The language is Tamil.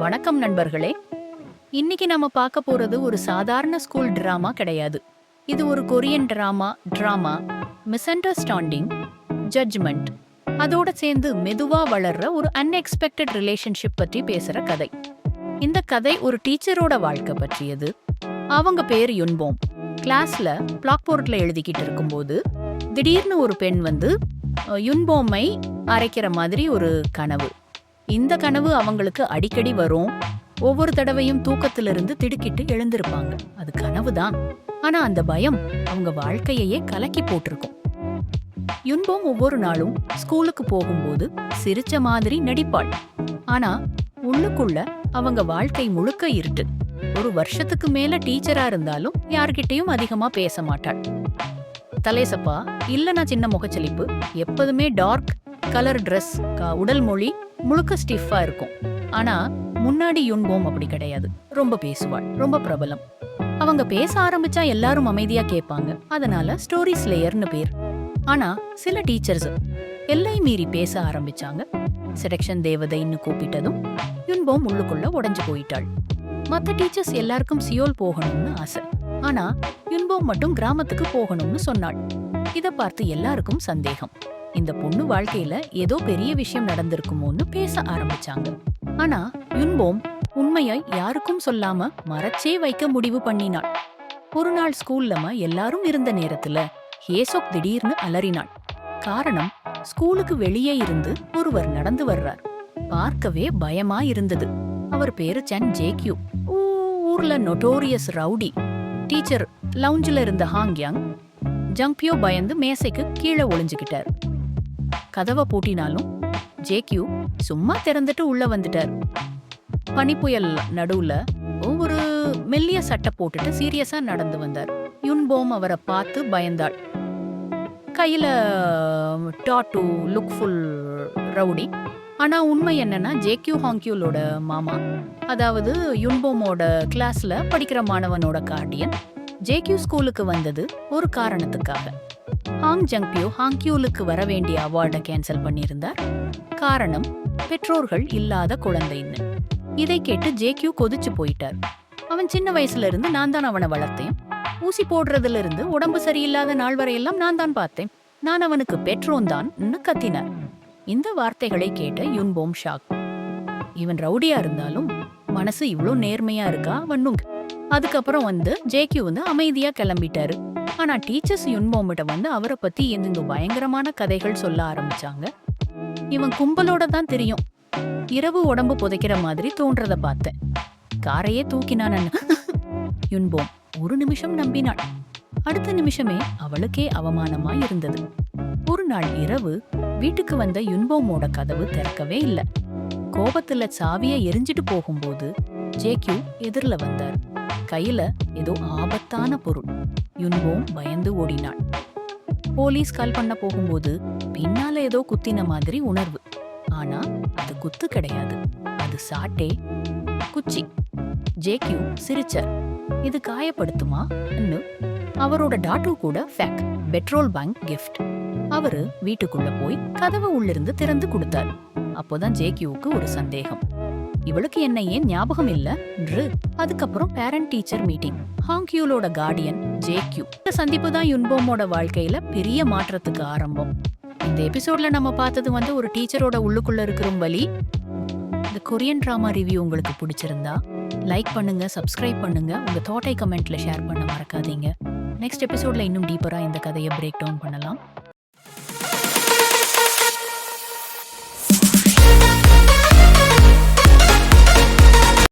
வணக்கம் நண்பர்களே. இன்னைக்கு நம்ம பார்க்க போறது ஒரு சாதாரண ஸ்கூல் டிராமா கிடையாது. இது ஒரு Korean drama misunderstanding, judgement, அதோட சேர்ந்து மெதுவா வளர்ற ஒரு அன்எக்ஸ்பெக்டட் ரிலேஷன்ஷிப் பற்றி பேசுற கதை. இந்த கதை ஒரு டீச்சரோட வாழ்க்கை பற்றியது. அவங்க பேர் யுன்போம். கிளாஸ்ல பிளாக் போர்ட்ல எழுதிக்கிட்டு இருக்கும்போது திடீர்னு ஒரு பெண் வந்து யுன்போமை அரைக்கிற மாதிரி ஒரு கனவு. இந்த கனவு அவங்களுக்கு அடிக்கடி வரும். ஒவ்வொரு தடவையும் தூக்கத்திலிருந்து திடுக்கிட்டு எழுந்திருப்பாங்க. அது கனவுதான், ஆனா அந்த பயம் அவங்க வாழ்க்கையையே கலக்கி போட்டிருக்கும். யுன்போம் ஒவ்வொரு நாளும் ஸ்கூலுக்கு போகும்போது சிரிச்ச மாதிரி நடிப்பாள். ஆனா உள்ளுக்குள்ள அவங்க வாழ்க்கை முழுக்க இருட்டு. ஒரு வருஷத்துக்கு மேல டீச்சரா இருந்தாலும் யார்கிட்டயும் அதிகமா பேச மாட்டாள். தலைசப்பா இல்லனா சின்ன முகச்சலிப்பு, எப்போதுமே டார்க் கலர் ட்ரெஸ், உடல் மொழி முழுக்க ஸ்டிஃபா இருக்கும். ஆனா முன்னாடி யுன்போம் அப்படி கிடையாது. ரொம்ப பேசுவாள், ரொம்ப பிரபலம். அவங்க பேச ஆரம்பிச்சா எல்லாரும் அமைதியா கேட்பாங்க. அதனால ஸ்டோரி ஸ்லேயர்னு பேர். ஆனா சில டீச்சர்ஸ் எல்லை மீறி பேச ஆரம்பிச்சாங்க. செலக்ஷன் தேவதைன்னு கூப்பிட்டதும் யுன்போம் உள்ளுக்குள்ள உடைஞ்சு போயிட்டாள். மத்த டீச்சர்ஸ் எல்லாருக்கும் சியோல் போகணும்னு ஆசை. ஆனா யுன்போம் மட்டும் கிராமத்துக்கு போகணும்னு சொன்னாள். இத பார்த்து எல்லாருக்கும் சந்தேகம். இந்த பொண்ணு வாழ்க்கையில ஏதோ பெரிய விஷயம் நடந்திருக்குமோன்னு பேச ஆரம்பிச்சாங்க. ஆனா யுன்போம் உண்மையை யாருக்கும் சொல்லாம மறைச்சே வைக்க முடிவு பண்ணினாள். ஒரு நாள் ஸ்கூல்ல எல்லாரும் இருந்த நேரத்துல ஹேசோக் திடீர்னு அலறினாள். காரணம், ஸ்கூலுக்கு வெளியே இருந்து ஒருவர் நடந்து வர்றார். பார்க்கவே பயமா இருந்தது. அவர் பேரு சன் ஜேக்யூ. ஊர்ல நொட்டோரியஸ் ரவுடி. டீச்சர் லவுஞ்சில இருந்த ஹாங்யாங் ஜங்பியோ பயந்து மேசைக்கு கீழே ஒளிஞ்சுக்கிட்டார். கதவை பூட்டினாலும் ஜேக்யூ சும்மா திறந்துட்டு உள்ள வந்துட்டார். பனிப்புயல் நடுவுல ஒரு மெல்லிய சட்டை போட்டுட்டு சீரியஸா நடந்து வந்தார். யுன்போம் அவரை பார்த்து பயந்தாள். கையில டாட்டூ, லுக்ஃபுல் ரவுடி. ஆனா உண்மை என்னன்னா, ஜேக்யூ ஹாங்க்யூலோட மாமா, அதாவது யுன்போமோட கிளாஸ்ல படிக்கிற மாணவனோட கார்டியன். ஜேக்யூ ஸ்கூலுக்கு வந்தது ஒரு காரணத்துக்காக. ஹாங் ஜங்பியோ ஹாங்க்யூலுக்கு வர வேண்டிய அவார்டை கேன்சல் பண்ணியிருந்தார். காரணம், பெற்றோர்கள் இல்லாத குழந்தைன்னு. இதை கேட்டு ஜேக்யூ கொதிச்சு போயிட்டார். அவன் சின்ன வயசுல இருந்து நான் தான் அவனை வளர்த்தேன். ஊசி போடுறதுல இருந்து உடம்பு சரியில்லாத நாள் வரையெல்லாம் நான் தான் பார்த்தேன். நான் அவனுக்கு பெற்றோன் தான் கத்தினார். இந்த வார்த்தைகளை கேட்ட யுன்போம் ஷாக். இவன் ரவுடியா இருந்தாலும் மனசு இவ்ளோ நேர்மையா இருக்கா வண்ணுங்க. அதுக்கப்புறம் ஜேக்யூ அமைதியா கிளம்பிட்டாரு. ஆனா டீச்சர்ஸ் யுன்போமிட்ட அவரை பத்தி எந்த பயங்கரமான கதைகள் சொல்ல ஆரம்பிச்சாங்க. இவன் கும்பலோட தான் தெரியும். இரவு உடம்பு புதைக்கிற மாதிரி தோன்றத பார்த்தேன். காரையே தூக்கினான். யுன்போம் ஒரு நிமிஷம் நம்பினாள். அடுத்த நிமிஷமே அவளுக்கே அவமானமா இருந்தது. ஒரு நாள் இரவு வீட்டுக்கு வந்த யுன்போமோட கதவு திறக்கவே இல்லை. கோபத்துல சாவியை எரிஞ்சிட்டு போகும்போது ஜேக்யூ எதிரில வந்தார். கையில ஏதோ ஆபத்தான பொருள். யுன்போம் பயந்து ஓடினாள். போலீஸ் கால் பண்ண போகும்போது பின்னால ஏதோ குத்தின மாதிரி உணர்வு. ஆனா அது குத்து கிடையாது, அது சாட்டே, குச்சி. ஜேக்யூ சிரிச்சார். இது காயப்படுத்துமா? அவரோட டாட்டூ கூட ஃபேக், பெட்ரோல் பேங்க் கிஃப்ட். அவரு வீட்டுக்குள்ள போய் கதவை உள்ளிருந்து திறந்து கொடுத்தார். அப்போதான் ஜேக்யூவுக்கு ஒரு சந்தேகம். இவளுக்கு என்ன ஏன் ஞாபகம் இல்ல? அதுக்கப்புறம் பேரண்ட் டீச்சர் மீட்டிங். ஹாங்க்யூலோட கார்டியன் ஜேக்யூ. இந்த சந்திப்பு தான் யுன்போமோட வாழ்க்கையில பெரிய மாற்றத்துக்கு ஆரம்பம். இந்த எபிசோட்ல நம்ம பார்த்தது ஒரு டீச்சரோட உள்ளுக்குள்ள இருக்கிற வலி. இந்த கொரியன் டிராமா ரிவ்யூ உங்களுக்கு பிடிச்சிருந்தா லைக் பண்ணுங்க, சப்ஸ்கிரைப் பண்ணுங்க, உங்க தாட்டை கமெண்ட்ல ஷேர் பண்ண மறக்காதீங்க. நெக்ஸ்ட் எபிசோட்ல இன்னும் டீப்பரா இந்த கதையை பிரேக் டவுன் பண்ணலாம்.